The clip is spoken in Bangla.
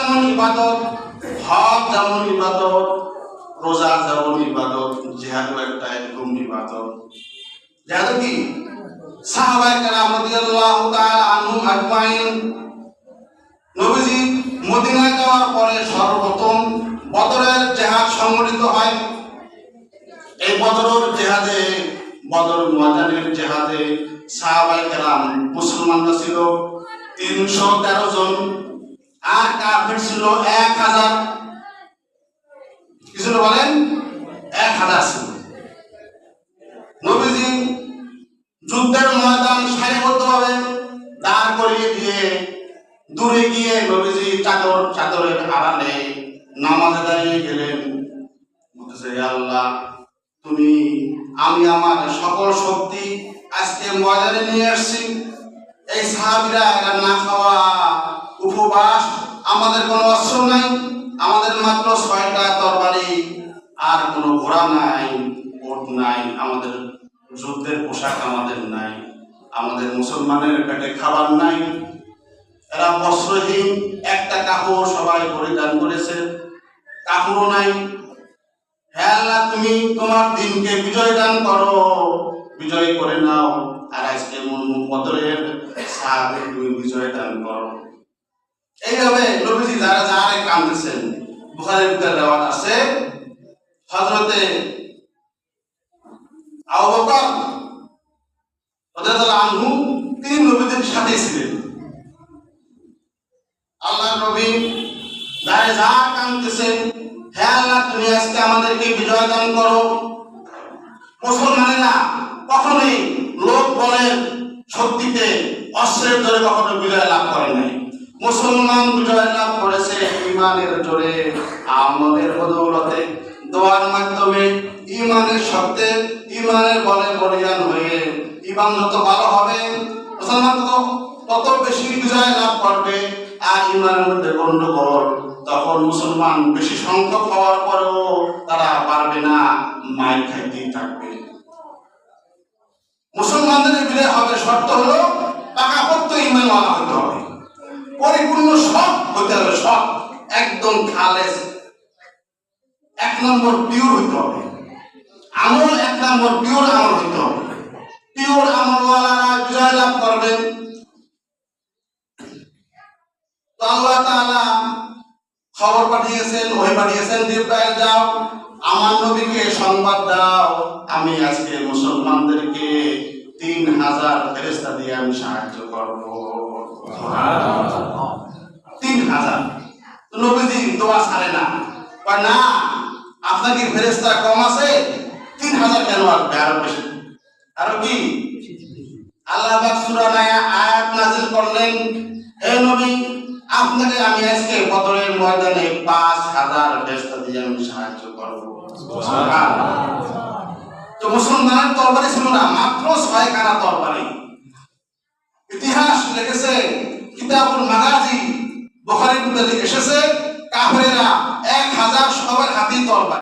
যেমন ইবাদত, হজ যেমন ইবাদত, রোজা যেমন ইবাদত, জিহাদও একটা এরকম ইবাদত। জিহাদ কি? সাহাবায়ে কেরাম রাদিয়াল্লাহু তাআলা আনহুম আজমাইন নবীজি মদিনায় যাওয়ার পরে সর্বপ্রথম বদরের জিহাদ সংগঠিত হয়। এই বদরের জিহাদে, বদর ময়দানের জিহাদে সাহাবায়ে কেরাম মুসলমানরা ছিল 313 জন, আর কাফির ছিল 1000। কি ছিল বলেন? 1000 ছিল। নবীজি যুদ্ধের ময়দান সারিবদ্ধভাবে দাঁড় করিয়ে দিয়ে দূরে গিয়ে নবীজি চাদরের আড়ালে নামাজে দাঁড়িয়ে গেলেন। বলতেছে, আল্লাহ আমি আমার সকল শক্তি আজকে ময়দানে নিয়ে আসছি। এই সাহাবীরা এরা না খাওয়া উপবাস, আমাদের কোনো অস্ত্র নাই, আমাদের মাত্র 6টা তরবারি আর কোনো ঘোড়া নাই, ওট নাই, আমাদের যুদ্ধের পোশাক আমাদের নাই, আমাদের মুসলমানের পেটে খাবার নাই, এরা বস্ত্রহীন, একটা কাপড় সবাই পরিধান করেছে, কাপড়ও নাই। হে আল্লাহ, তুমি তোমার দিনকে বিজয় দান করো, বিজয় করে নাও, আর আজকে বদরের সাহাবী তুমি বিজয় দান করো। এইভাবে নবীজি যারা কাঁদতেছেন, বুখারীর ভিতরে দেওয়া আছে, হযরতে আবু বকর রাদিয়াল্লাহু আনহু তিনি নবীদের সাথে ছিলেন। আল্লাহর নবী যা কাঁদতেছেন, হে আল্লাহ, তুমি আজকে আমাদেরকে বিজয় দান করো। মুসলমানেরা কখনোই লোক বলের শক্তিতে, অস্ত্রের জোরে কখনো বিজয় লাভ করে নাই। মুসলমান বিজয় লাভ করেছে ঈমানের জোরে, আমলের বদৌলতে, দোয়ার মাধ্যমে, ঈমানের শক্তে, ঈমানের বলে বলিয়ান হয়ে ঈমান যত ভালো হবে, মুসলমান তত বেশি বিজয় লাভ করবে। আর ঈমানের মধ্যে গন্ডগোল, তখন মুসলমান বেশি সংখ্যক হওয়ার পরেও তারা পারবে না, মাইর খাইতেই থাকবে। মুসলমানদের বিজয় হবে, শর্ত হলো পাকাপোক্ত ঈমানওয়ালা হতে হবে, পরিপূর্ণ সৎ হতে হবে, সৎ একদম খালেস, 1 নম্বর পিওর হতে হবে, আমল 1 নম্বর পিওর আমল হতে হবে। পিওর আমলওয়ালারা বিজয় লাভ করবেন। তো আল্লাহ তাআলা খবর পাঠিয়েছেন, ওই পাঠিয়েছেন, জিবরাইল যাও আমার নবীকে সংবাদ দাও, আমি আজকে মুসলমানদেরকে 3000 ফেরেশতা দিয়ে আমি সাহায্য করব। সুবহানাল্লাহ। 3000। তো নবীজি দোয়া ছাড়ে না, কয় না, আপনার কি ফেরেশতা কম আছে? 3000 কেন আসবে? আরো বেশি, আরো কি? আল্লাহ পাক সূরা আয়াত নাযিল করলেন, হে নবী, আপনাকে আমি আজকে বদরের ময়দানে 5000 ফেরেশতা দিয়ে আমি সাহায্য করব। সুবহানাল্লাহ। তো মুসলমানের তরবারি ছিল না, মাত্র 6খানা তরবারি। ইতিহাস লিখেছে কিতাবুল মাগাজি, বুখারীর মধ্যে এসেছে, কাফেররা 1000 সবার হাতে তরবারি।